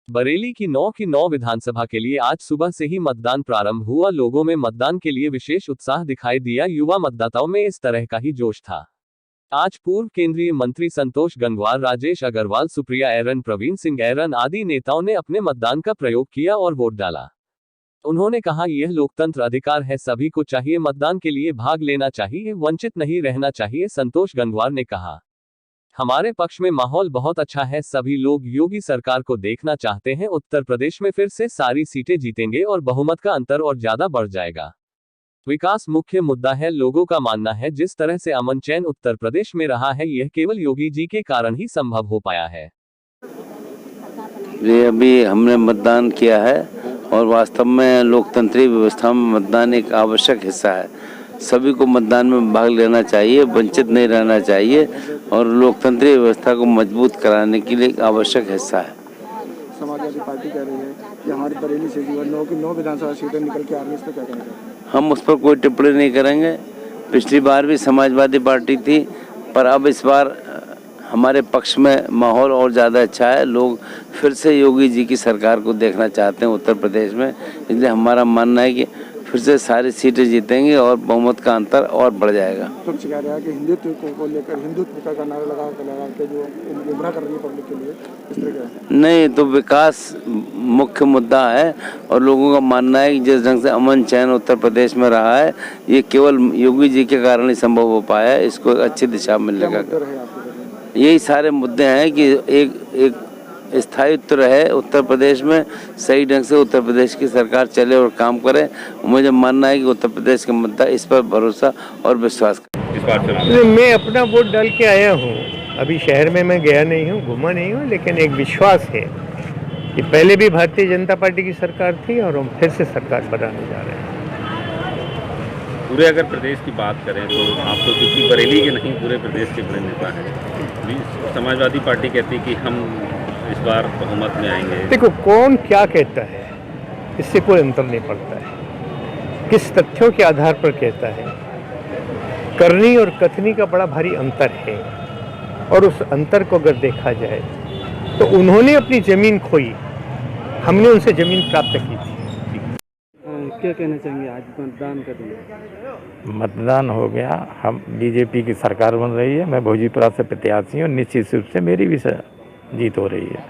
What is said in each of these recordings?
बरेली की 9 विधानसभा के लिए आज सुबह से ही मतदान प्रारंभ हुआ। लोगों में मतदान के लिए विशेष उत्साह दिखाई दिया। युवा मतदाताओं में इस तरह का ही जोश था। आज पूर्व केंद्रीय मंत्री संतोष गंगवार, राजेश अग्रवाल, सुप्रिया एरन, प्रवीण सिंह एरन आदि नेताओं ने अपने मतदान का प्रयोग किया और वोट डाला। उन्होंने कहा, यह लोकतंत्र अधिकार है, सभी को चाहिए मतदान के लिए भाग लेना चाहिए, वंचित नहीं रहना चाहिए। संतोष गंगवार ने कहा, हमारे पक्ष में माहौल बहुत अच्छा है, सभी लोग योगी सरकार को देखना चाहते हैं। उत्तर प्रदेश में फिर से सारी सीटें जीतेंगे और बहुमत का अंतर और ज्यादा बढ़ जाएगा। विकास मुख्य मुद्दा है। लोगों का मानना है जिस तरह से अमन चैन उत्तर प्रदेश में रहा है, यह केवल योगी जी के कारण ही संभव हो पाया है। ये अभी हमने मतदान किया है और वास्तव में लोकतंत्रीय व्यवस्था में मतदान एक आवश्यक हिस्सा है। सभी को मतदान में भाग लेना चाहिए, वंचित नहीं रहना चाहिए और लोकतंत्रीय व्यवस्था को मजबूत कराने के लिए एक आवश्यक हिस्सा है। समाजवादी पार्टी कह रही है कि हमारी बरेली से जो 9 विधानसभा सीटें निकल के आ रही है, इस पर क्या कहेंगे? हम उस पर कोई टिप्पणी नहीं करेंगे। पिछली बार भी समाजवादी पार्टी थी, पर अब इस बार हमारे पक्ष में माहौल और ज़्यादा अच्छा है। लोग फिर से योगी जी की सरकार को देखना चाहते हैं उत्तर प्रदेश में, इसलिए हमारा मानना है कि फिर से सारी सीटें जीतेंगे और बहुमत का अंतर और बढ़ जाएगा। कह रहा है कि हिंदुत्व को लेकर हिंदुत्व का नारा लगा के जो गुमराह कर रही है पब्लिक के लिए, इस तरह का नहीं, तो विकास मुख्य मुद्दा है और लोगों का मानना है कि जिस ढंग से अमन चैन उत्तर प्रदेश में रहा है, ये केवल योगी जी के कारण ही संभव हो पाया है। इसको एक अच्छी दिशा मिलने का यही सारे मुद्दे हैं कि एक स्थायित्व रहे उत्तर प्रदेश में, सही ढंग से उत्तर प्रदेश की सरकार चले और काम करे। मुझे मानना है कि उत्तर प्रदेश का मुद्दा इस पर भरोसा और विश्वास करें। मैं अपना वोट डाल के आया हूँ। अभी शहर में मैं गया नहीं हूँ, घूमा नहीं हूँ, लेकिन एक विश्वास है कि पहले भी भारतीय जनता पार्टी की सरकार थी और हम फिर से सरकार बनाने जा रहे हैं। पूरे अगर प्रदेश की बात करें तो आप तो क्योंकि बरेली के नहीं पूरे प्रदेश के बड़े नेता हैं, समाजवादी पार्टी कहती कि हम इस बार बहुमत में आएंगे। देखो, कौन क्या कहता है इससे कोई अंतर नहीं पड़ता है। किस तथ्यों के आधार पर कहता है, करनी और कथनी का बड़ा भारी अंतर है। और उस अंतर को अगर देखा जाए तो उन्होंने अपनी जमीन खोई, हमने उनसे जमीन प्राप्त की थी। क्या कहना चाहेंगे? आज मतदान कर दिया, मतदान हो गया, हम बीजेपी की सरकार बन रही है। मैं भोजीपुरा से प्रत्याशी हूँ, निश्चित रूप से मेरी भी जीत हो रही है।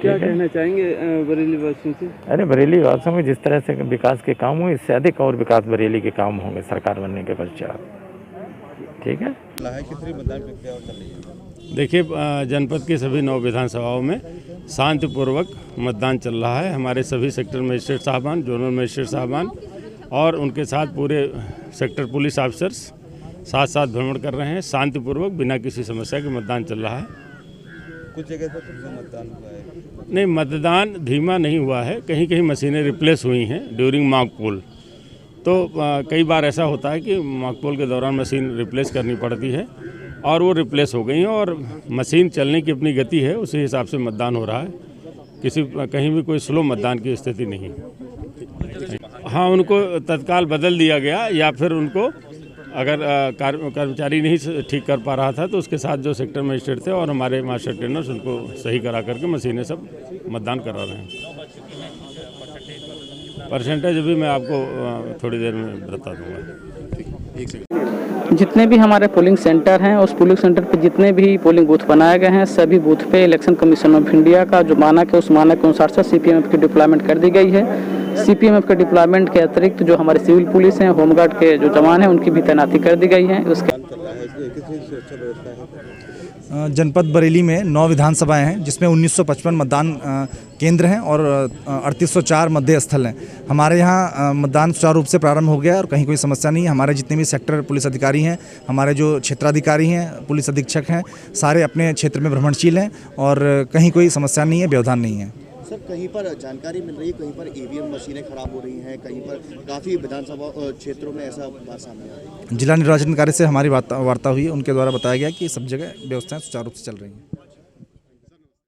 क्या कहना चाहेंगे बरेली वासियों से? अरे बरेली वासियों में जिस तरह से विकास के काम हुए, इससे अधिक और विकास बरेली के काम होंगे सरकार बनने के पश्चात। ठीक है। कितनी मतदान प्रक्रिया चल रही है? देखिए, जनपद की सभी 9 विधानसभाओं में शांतिपूर्वक मतदान चल रहा है। हमारे सभी सेक्टर मजिस्ट्रेट साहबान, जोनल मजिस्ट्रेट साहबान और उनके साथ पूरे सेक्टर पुलिस ऑफिसर्स साथ साथ भ्रमण कर रहे हैं। शांतिपूर्वक बिना किसी समस्या के मतदान चल रहा है। कुछ जगह पर मतदान हुआ है? नहीं, मतदान धीमा नहीं हुआ है। कहीं कहीं मशीनें रिप्लेस हुई हैं ड्यूरिंग मॉक पोल। तो कई बार ऐसा होता है कि मॉक पोल के दौरान मशीन रिप्लेस करनी पड़ती है और वो रिप्लेस हो गई हैं और मशीन चलने की अपनी गति है, उसी हिसाब से मतदान हो रहा है। कहीं भी कोई स्लो मतदान की स्थिति नहीं। हाँ, उनको तत्काल बदल दिया गया या फिर उनको अगर कर्मचारी नहीं ठीक कर पा रहा था तो उसके साथ जो सेक्टर मजिस्ट्रेट थे और हमारे मास्टर ट्रेनर्स उनको सही करा करके मशीनें सब मतदान करा रहे हैं। परसेंटेज अभी मैं आपको थोड़ी देर में बता दूंगा। जितने भी हमारे पोलिंग सेंटर हैं, उस पोलिंग सेंटर पे जितने भी पोलिंग बूथ बनाए गए हैं, सभी बूथ पे इलेक्शन कमीशन ऑफ इंडिया का जो मानक है, उस मानक के अनुसार से सीपीएमएफ की डिप्लॉयमेंट कर दी गई है। सीपीएमएफ के डिप्लॉयमेंट के अतिरिक्त जो हमारे सिविल पुलिस हैं, होमगार्ड के जो जवान हैं, उनकी भी तैनाती कर दी गई है। उसके जनपद बरेली में 9 विधानसभाएं हैं, जिसमें 1955 मतदान केंद्र हैं और 3804 मतदेय स्थल हैं। हमारे यहाँ मतदान सुचारू रूप से प्रारंभ हो गया है और कहीं कोई समस्या नहीं है। हमारे जितने भी सेक्टर पुलिस अधिकारी हैं, हमारे जो क्षेत्राधिकारी हैं, पुलिस अधीक्षक हैं, सारे अपने क्षेत्र में भ्रमणशील हैं और कहीं कोई समस्या नहीं है, व्यवधान नहीं है। सर कहीं पर जानकारी मिल रही है, कहीं पर ईवीएम मशीनें खराब हो रही हैं, कहीं पर काफ़ी विधानसभा क्षेत्रों में ऐसा बात सामने आ रही है। जिला निर्वाचन अधिकारी से हमारी वार्ता हुई है, उनके द्वारा बताया गया कि सब जगह व्यवस्थाएं सुचारू रूप से चल रही हैं।